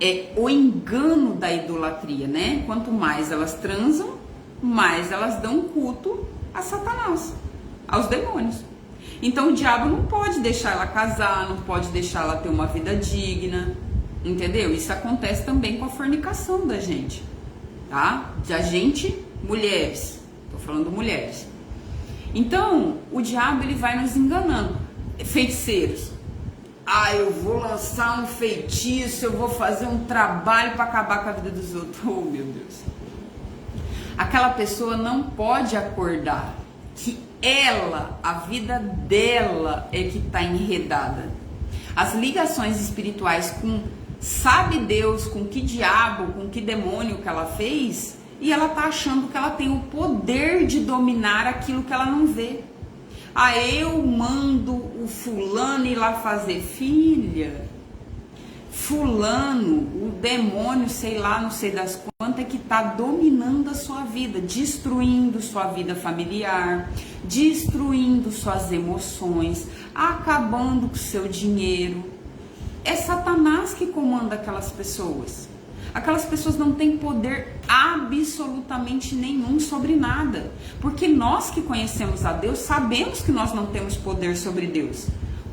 É o engano da idolatria, né? Quanto mais elas transam, mais elas dão culto a Satanás, aos demônios. Então o diabo não pode deixar ela casar, não pode deixar ela ter uma vida digna, entendeu? Isso acontece também com a fornicação da gente, tá? Da gente, mulheres, tô falando mulheres. Então o diabo ele vai nos enganando. Feiticeiros. Ah, eu vou lançar um feitiço, eu vou fazer um trabalho para acabar com a vida dos outros. Oh, meu Deus. Aquela pessoa não pode acordar que ela, a vida dela é que está enredada. As ligações espirituais com sabe Deus, com que diabo, com que demônio que ela fez, e ela tá achando que ela tem o poder de dominar aquilo que ela não vê. Ah, eu mando o fulano ir lá fazer. Filha, fulano, o demônio, sei lá, não sei das quantas, é que tá dominando a sua vida, destruindo sua vida familiar, destruindo suas emoções, acabando com seu dinheiro. É Satanás que comanda aquelas pessoas. Aquelas pessoas não têm poder absolutamente nenhum sobre nada. Porque nós que conhecemos a Deus, sabemos que nós não temos poder sobre Deus.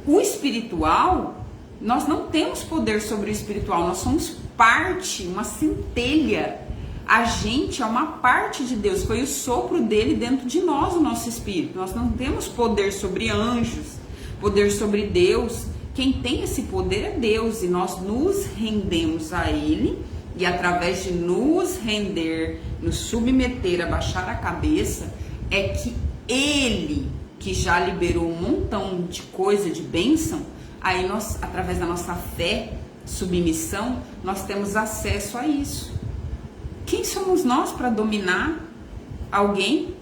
O espiritual, nós não temos poder sobre o espiritual. Nós somos parte, uma centelha. A gente é uma parte de Deus. Foi o sopro dele dentro de nós, o nosso espírito. Nós não temos poder sobre anjos, poder sobre Deus. Quem tem esse poder é Deus. E nós nos rendemos a ele. E através de nos render, nos submeter, abaixar a cabeça, é que ele, que já liberou um montão de coisa, de bênção, aí nós, através da nossa fé, submissão, nós temos acesso a isso. Quem somos nós para dominar alguém?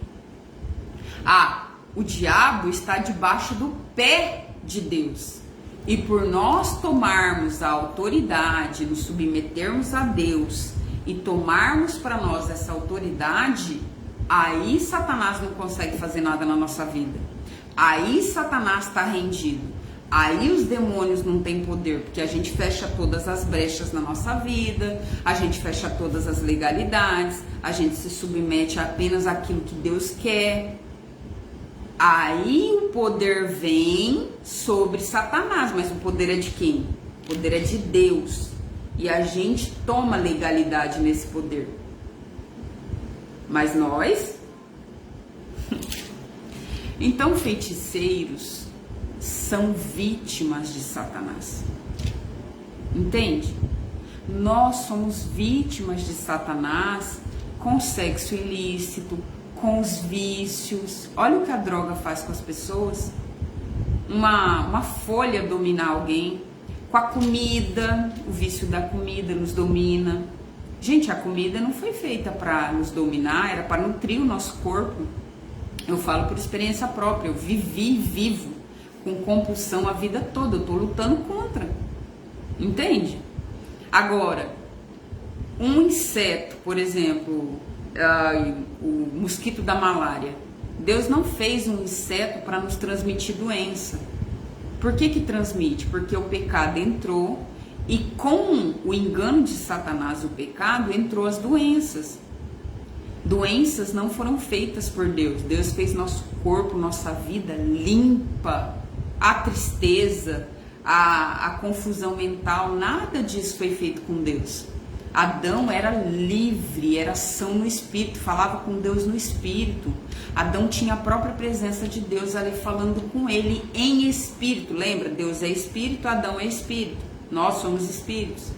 Ah, o diabo está debaixo do pé de Deus. E por nós tomarmos a autoridade, nos submetermos a Deus e tomarmos para nós essa autoridade, aí Satanás não consegue fazer nada na nossa vida. Aí Satanás está rendido. Aí os demônios não têm poder, porque a gente fecha todas as brechas na nossa vida, a gente fecha todas as legalidades, a gente se submete apenas àquilo que Deus quer. Aí o poder vem sobre Satanás, mas o poder é de quem? O poder é de Deus. E a gente toma legalidade nesse poder. Mas nós... Então, feiticeiros são vítimas de Satanás. Entende? Nós somos vítimas de Satanás com sexo ilícito, com os vícios. Olha o que a droga faz com as pessoas. uma folha dominar alguém. Com a comida, o vício da comida nos domina. Gente, a comida não foi feita para nos dominar, era para nutrir o nosso corpo. Eu falo por experiência própria, eu vivi e vivo com compulsão a vida toda, eu tô lutando contra. Entende? Agora, um inseto, por exemplo, o mosquito da malária. Deus não fez um inseto para nos transmitir doença. Por que transmite? Porque o pecado entrou e com o engano de Satanás, o pecado, entrou as doenças. Doenças não foram feitas por Deus. Deus fez nosso corpo, nossa vida limpa. A tristeza, a confusão mental, nada disso foi feito com Deus. Adão era livre, era ação no Espírito, falava com Deus no Espírito. Adão tinha a própria presença de Deus ali falando com ele em Espírito. Lembra? Deus é Espírito, Adão é Espírito. Nós somos Espíritos.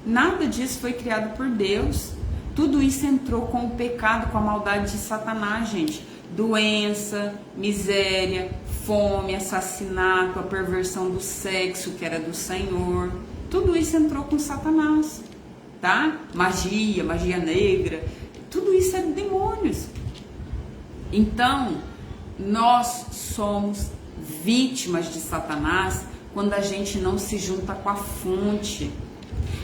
Nada disso foi criado por Deus. Tudo isso entrou com o pecado, com a maldade de Satanás, gente. Doença, miséria, fome, assassinato, a perversão do sexo, que era do Senhor. Tudo isso entrou com Satanás. Tá? Magia negra, tudo isso é demônios. Então, nós somos vítimas de Satanás quando a gente não se junta com a fonte.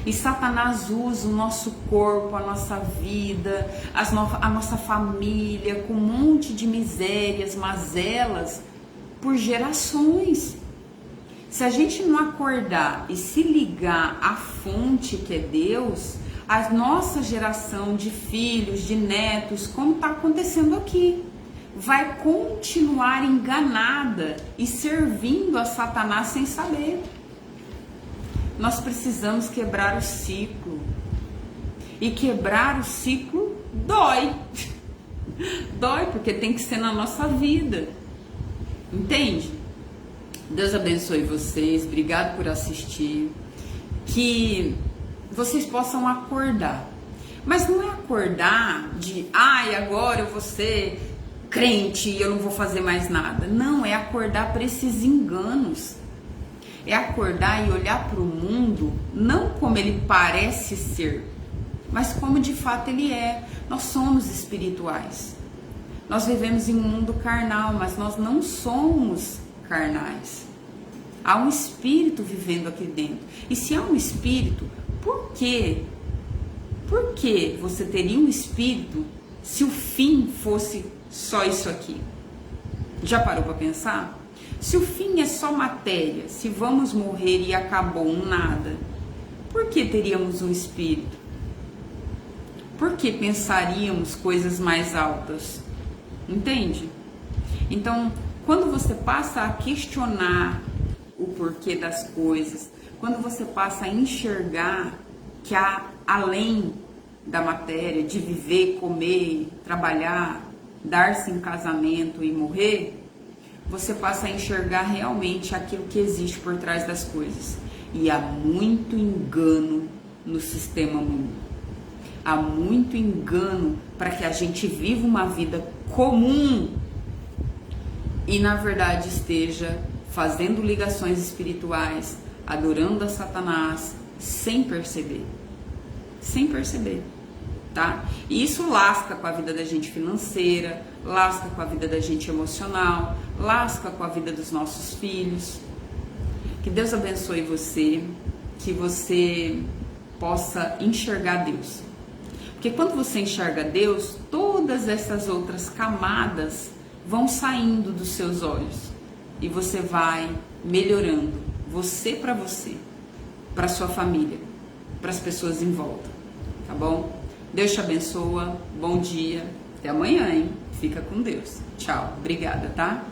E Satanás usa o nosso corpo, a nossa vida, a nossa família, com um monte de misérias, mazelas, por gerações. Se a gente não acordar e se ligar à fonte que é Deus, a nossa geração de filhos, de netos, como está acontecendo aqui, vai continuar enganada e servindo a Satanás sem saber. Nós precisamos quebrar o ciclo. E quebrar o ciclo dói. Dói porque tem que ser na nossa vida. Entende? Deus abençoe vocês, obrigado por assistir, que vocês possam acordar, mas não é acordar de, agora eu vou ser crente e eu não vou fazer mais nada, não, é acordar para esses enganos, é acordar e olhar para o mundo, não como ele parece ser, mas como de fato ele é. Nós somos espirituais, nós vivemos em um mundo carnal, mas nós não somos carnais. Há um espírito vivendo aqui dentro. E se há um espírito, por quê? Por que você teria um espírito se o fim fosse só isso aqui? Já parou para pensar? Se o fim é só matéria, se vamos morrer e acabou um nada, por que teríamos um espírito? Por que pensaríamos coisas mais altas? Entende? Então, quando você passa a questionar o porquê das coisas, quando você passa a enxergar que há além da matéria, de viver, comer, trabalhar, dar-se em casamento e morrer, você passa a enxergar realmente aquilo que existe por trás das coisas. E há muito engano no sistema mundo. Há muito engano para que a gente viva uma vida comum e na verdade esteja fazendo ligações espirituais, adorando a Satanás, sem perceber, tá? E isso lasca com a vida da gente financeira, lasca com a vida da gente emocional, lasca com a vida dos nossos filhos. Que Deus abençoe você, que você possa enxergar Deus. Porque quando você enxerga Deus, todas essas outras camadas vão saindo dos seus olhos. E você vai melhorando, você, para sua família, para as pessoas em volta, tá bom? Deus te abençoa, bom dia, até amanhã, hein? Fica com Deus. Tchau, obrigada, tá?